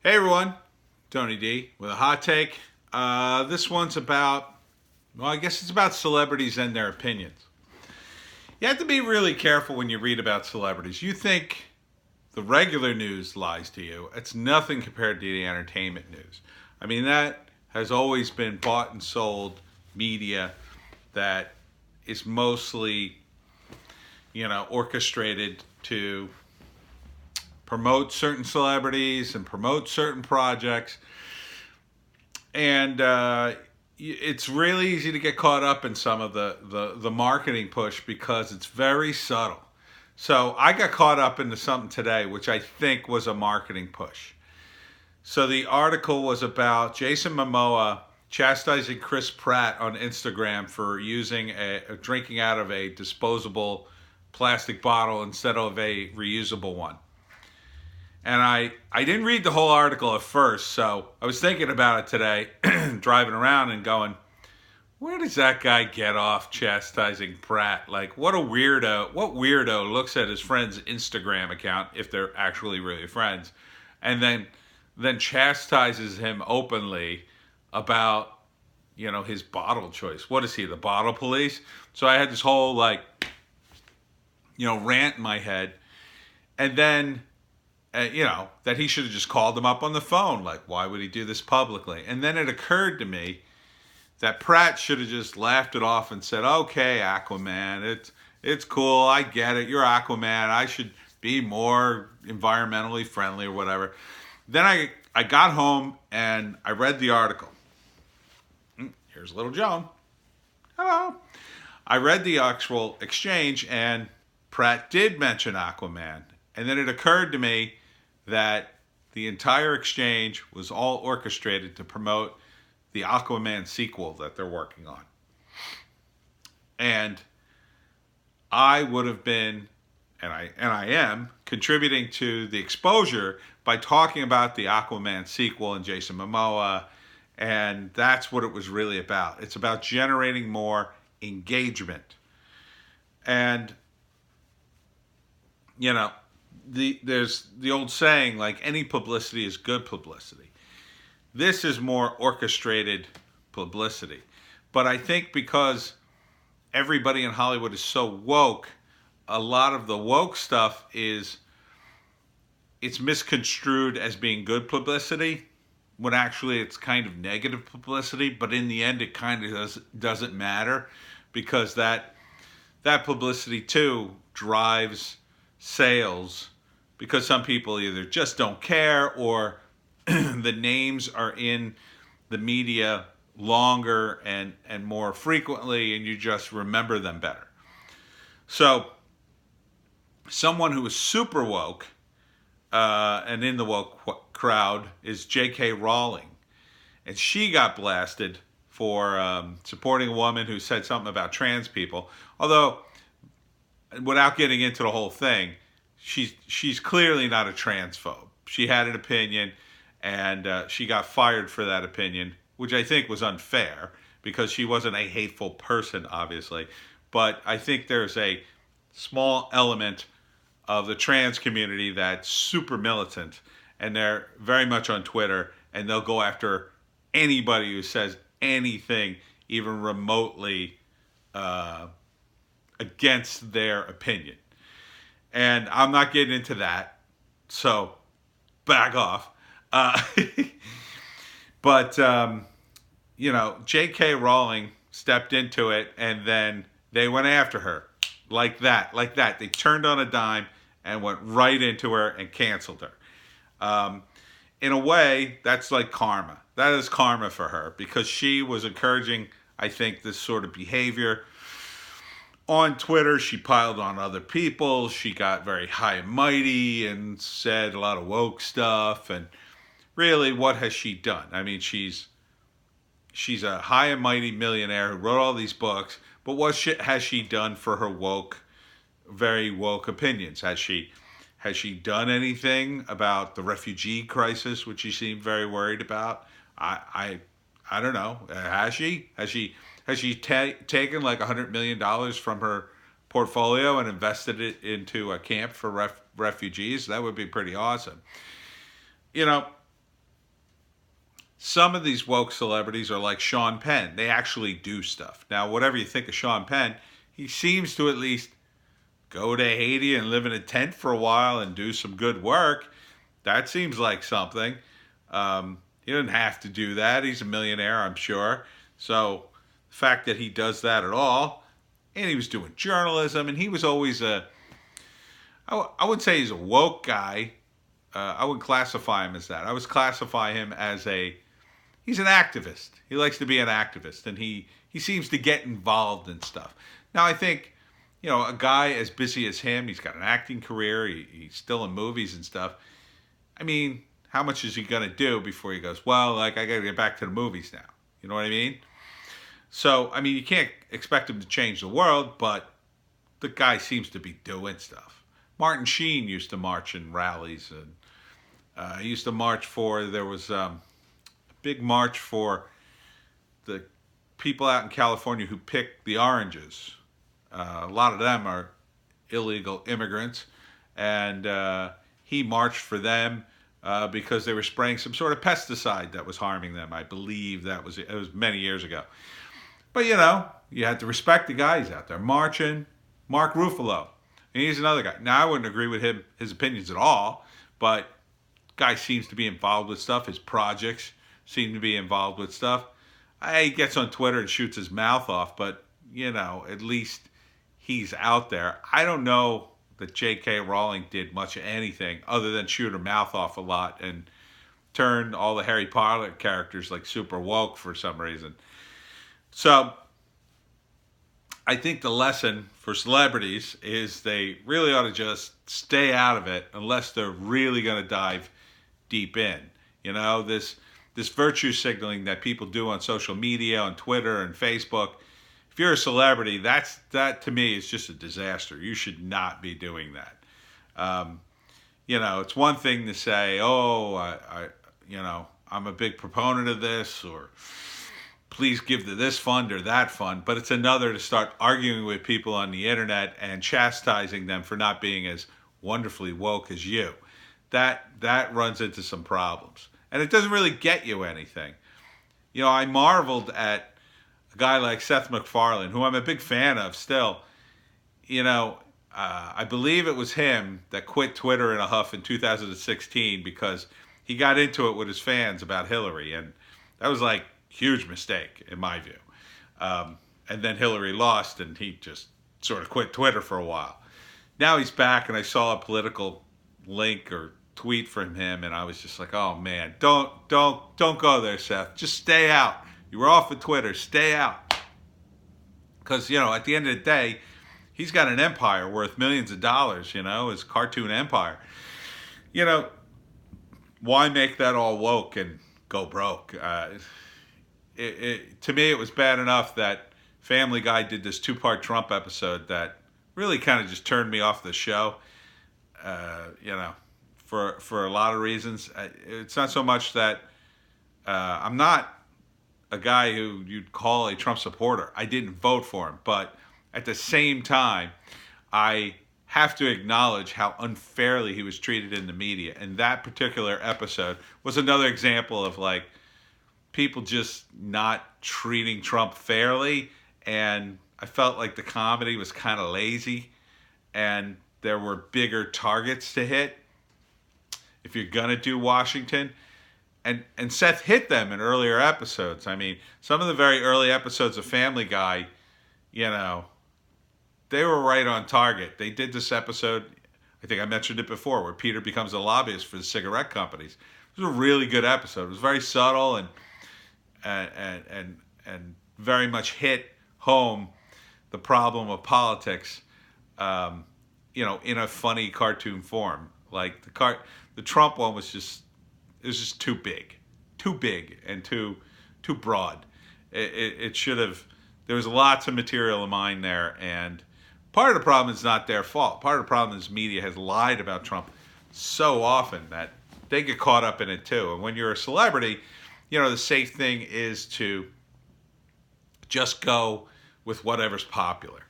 Hey everyone, Tony D with a hot take. This one's about, well, I guess it's about celebrities and their opinions. You have to be really careful when you read about celebrities. You think the regular news lies to you. It's nothing compared to the entertainment news. I mean, that has always been bought and sold media that is mostly, orchestrated to promote certain celebrities and promote certain projects. And it's really easy to get caught up in some of the marketing push because it's very subtle. So I got caught up into something today, which I think was a marketing push. So the article was about Jason Momoa chastising Chris Pratt on Instagram for drinking out of a disposable plastic bottle instead of a reusable one. And I didn't read the whole article at first, so I was thinking about it today, driving around and going, where does that guy get off chastising Pratt? Like, what a weirdo. What weirdo looks at his friend's Instagram account, if they're actually really friends, and then chastises him openly about, his bottle choice. What is he, the bottle police? So I had this whole, rant in my head. And then that he should have just called him up on the phone. Like, why would he do this publicly? And then it occurred to me that Pratt should have just laughed it off and said, "Okay, Aquaman, it's cool. I get it. You're Aquaman. I should be more environmentally friendly or whatever." Then I got home and I read the article. Here's little Joan. Hello. I read the actual exchange and Pratt did mention Aquaman. And then it occurred to me that the entire exchange was all orchestrated to promote the Aquaman sequel that they're working on. And I would have been, and I am, contributing to the exposure by talking about the Aquaman sequel and Jason Momoa, and that's what it was really about. It's about generating more engagement. And, there's the old saying, like, any publicity is good publicity. This is more orchestrated publicity. But I think because everybody in Hollywood is so woke, a lot of the woke stuff it's misconstrued as being good publicity when actually it's kind of negative publicity. But in the end, it kind of doesn't matter because that publicity too drives sales because some people either just don't care or the names are in the media longer and more frequently and you just remember them better. So someone who is super woke and in the woke crowd is J.K. Rowling. And she got blasted for supporting a woman who said something about trans people. Although, without getting into the whole thing, she's clearly not a transphobe. She had an opinion, and she got fired for that opinion, which I think was unfair because she wasn't a hateful person, obviously. But I think there's a small element of the trans community that's super militant, and they're very much on Twitter, and they'll go after anybody who says anything even remotely against their opinion. And I'm not getting into that, so back off. Uh, but, J.K. Rowling stepped into it, and then they went after her like that. They turned on a dime and went right into her and canceled her. In a way, that's like karma. That is karma for her because she was encouraging, I think, this sort of behavior. On Twitter, she piled on other people. She got very high and mighty and said a lot of woke stuff. And really, what has she done? I mean, she's a high and mighty millionaire who wrote all these books. But what has she done for her very woke opinions? Has she done anything about the refugee crisis, which she seemed very worried about? I don't know. Has she? Has she taken like $100 million from her portfolio and invested it into a camp for refugees? That would be pretty awesome. You know, some of these woke celebrities are like Sean Penn. They actually do stuff. Now, whatever you think of Sean Penn, he seems to at least go to Haiti and live in a tent for a while and do some good work. That seems like something. He doesn't have to do that. He's a millionaire, I'm sure. So the fact that he does that at all, and he was doing journalism, and he was always I wouldn't say he's a woke guy. I wouldn't classify him as that. I would classify him as he's an activist. He likes to be an activist, and he seems to get involved in stuff. Now, I think, a guy as busy as him, he's got an acting career, he's still in movies and stuff. I mean, how much is he going to do before he goes, well, like, I got to get back to the movies now? You know what I mean? So, I mean, you can't expect him to change the world, but the guy seems to be doing stuff. Martin Sheen used to march in rallies, and he used to march there was a big march for the people out in California who pick the oranges. A lot of them are illegal immigrants, and he marched for them because they were spraying some sort of pesticide that was harming them. I believe it was many years ago. But you had to respect the guy. He's out there marching. Mark Ruffalo, and he's another guy. Now, I wouldn't agree with his opinions at all, but guy seems to be involved with stuff. His projects seem to be involved with stuff. He gets on Twitter and shoots his mouth off, but at least he's out there. I don't know that J.K. Rowling did much of anything other than shoot her mouth off a lot and turn all the Harry Potter characters like super woke for some reason. So I think the lesson for celebrities is they really ought to just stay out of it unless they're really going to dive deep in. This virtue signaling that people do on social media, on Twitter and Facebook. If you're a celebrity, that to me is just a disaster. You should not be doing that. It's one thing to say, "Oh, I'm a big proponent of this," or "Please give to this fund or that fund," but it's another to start arguing with people on the internet and chastising them for not being as wonderfully woke as you. That runs into some problems, and it doesn't really get you anything. I marveled at a guy like Seth MacFarlane, who I'm a big fan of still. I believe it was him that quit Twitter in a huff in 2016 because he got into it with his fans about Hillary, and that was like huge mistake in my view. And then Hillary lost, and he just sort of quit Twitter for a while. Now he's back, and I saw a political link or tweet from him, and I was just like, oh man, don't go there, Seth. Just stay out. You were off of Twitter. Stay out. Because at the end of the day, he's got an empire worth millions of dollars. His cartoon empire. Why make that all woke and go broke? To me, it was bad enough that Family Guy did this 2-part Trump episode that really kind of just turned me off the show. For a lot of reasons. It's not so much that I'm not a guy who you'd call a Trump supporter. I didn't vote for him, but at the same time, I have to acknowledge how unfairly he was treated in the media. And that particular episode was another example of like people just not treating Trump fairly. And I felt like the comedy was kind of lazy and there were bigger targets to hit if you're going to do Washington. And Seth hit them in earlier episodes. I mean, some of the very early episodes of Family Guy, they were right on target. They did this episode, I think I mentioned it before, where Peter becomes a lobbyist for the cigarette companies. It was a really good episode. It was very subtle and very much hit home the problem of politics, in a funny cartoon form. Like the Trump one was just too big and too broad. It should have. There was lots of material of mine there, and part of the problem is not their fault. Part of the problem is media has lied about Trump so often that they get caught up in it too. And when you're a celebrity, the safe thing is to just go with whatever's popular,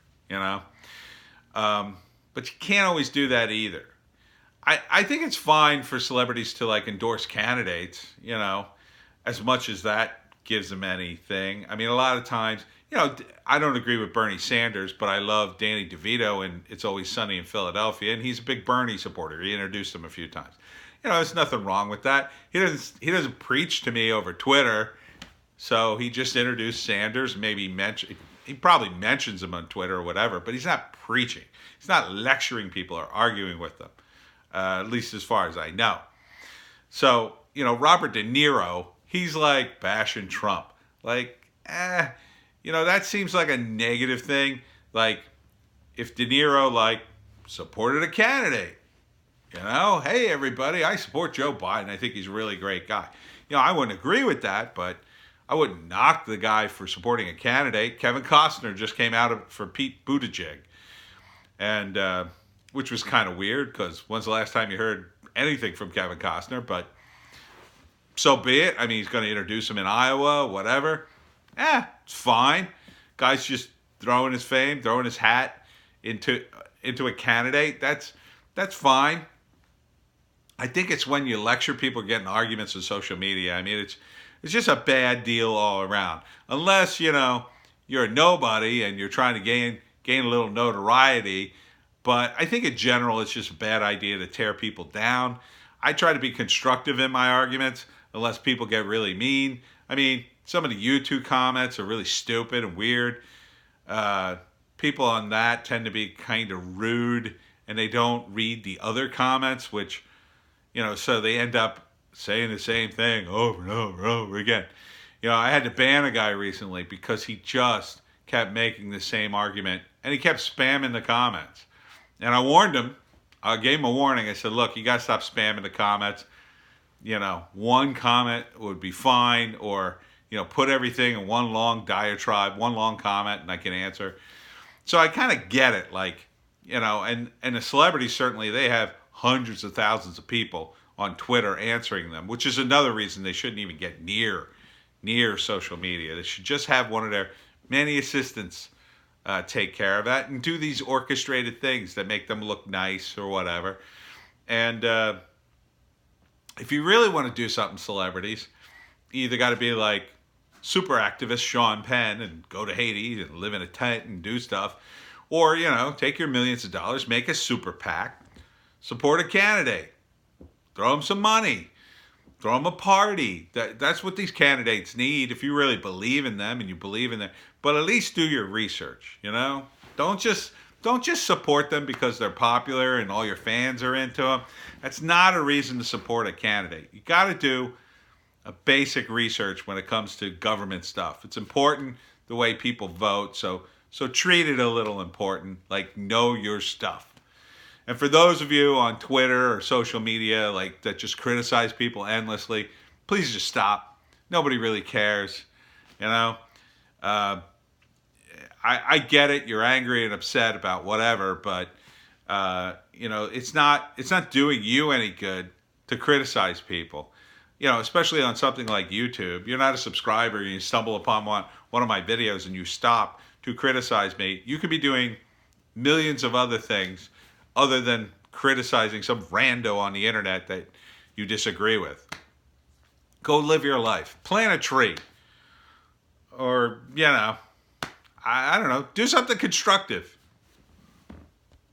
But you can't always do that either. I think it's fine for celebrities to like endorse candidates, as much as that gives them anything. I mean, a lot of times, I don't agree with Bernie Sanders, but I love Danny DeVito and It's Always Sunny in Philadelphia, and he's a big Bernie supporter. He introduced him a few times. There's nothing wrong with that. He doesn't preach to me over Twitter, so he just introduced Sanders. He probably mentions him on Twitter or whatever, but he's not preaching. He's not lecturing people or arguing with them, at least as far as I know. So, Robert De Niro, he's like bashing Trump. Like, that seems like a negative thing. Like, if De Niro, supported a candidate, hey, everybody, I support Joe Biden. I think he's a really great guy. I wouldn't agree with that, but I wouldn't knock the guy for supporting a candidate. Kevin Costner just came out for Pete Buttigieg, and which was kind of weird because when's the last time you heard anything from Kevin Costner? But so be it. I mean, he's going to introduce him in Iowa, whatever. It's fine. Guy's just throwing his fame, throwing his hat into a candidate. That's fine. I think it's when you lecture people getting arguments on social media. I mean, it's just a bad deal all around. Unless, you're a nobody and you're trying to gain a little notoriety. But I think in general, it's just a bad idea to tear people down. I try to be constructive in my arguments, unless people get really mean. I mean, some of the YouTube comments are really stupid and weird. People on that tend to be kind of rude, and they don't read the other comments, which, so they end up saying the same thing over and over and over again. I had to ban a guy recently because he just kept making the same argument, and he kept spamming the comments. And I warned him. I gave him a warning. I said, look, you got to stop spamming the comments. One comment would be fine, or, put everything in one long diatribe, one long comment, and I can answer. So I kind of get it. And the celebrities, certainly, they have hundreds of thousands of people on Twitter answering them, which is another reason they shouldn't even get near social media. They should just have one of their many assistants take care of that and do these orchestrated things that make them look nice or whatever. And if you really want to do something, celebrities, you either got to be like super activist Sean Penn and go to Haiti and live in a tent and do stuff, or, take your millions of dollars, make a super PAC, support a candidate, throw them some money, throw them a party. That's what these candidates need if you really believe in them and you believe in them. But at least do your research, Don't just support them because they're popular and all your fans are into them. That's not a reason to support a candidate. You got to do a basic research when it comes to government stuff. It's important the way people vote, so treat it a little important, like know your stuff. And for those of you on Twitter or social media that just criticize people endlessly, please just stop. Nobody really cares, I get it. You're angry and upset about whatever, but it's not doing you any good to criticize people. Especially on something like YouTube. You're not a subscriber and you stumble upon one of my videos and you stop to criticize me. You could be doing millions of other things other than criticizing some rando on the internet that you disagree with. Go live your life. Plant a tree. Or, I don't know, do something constructive.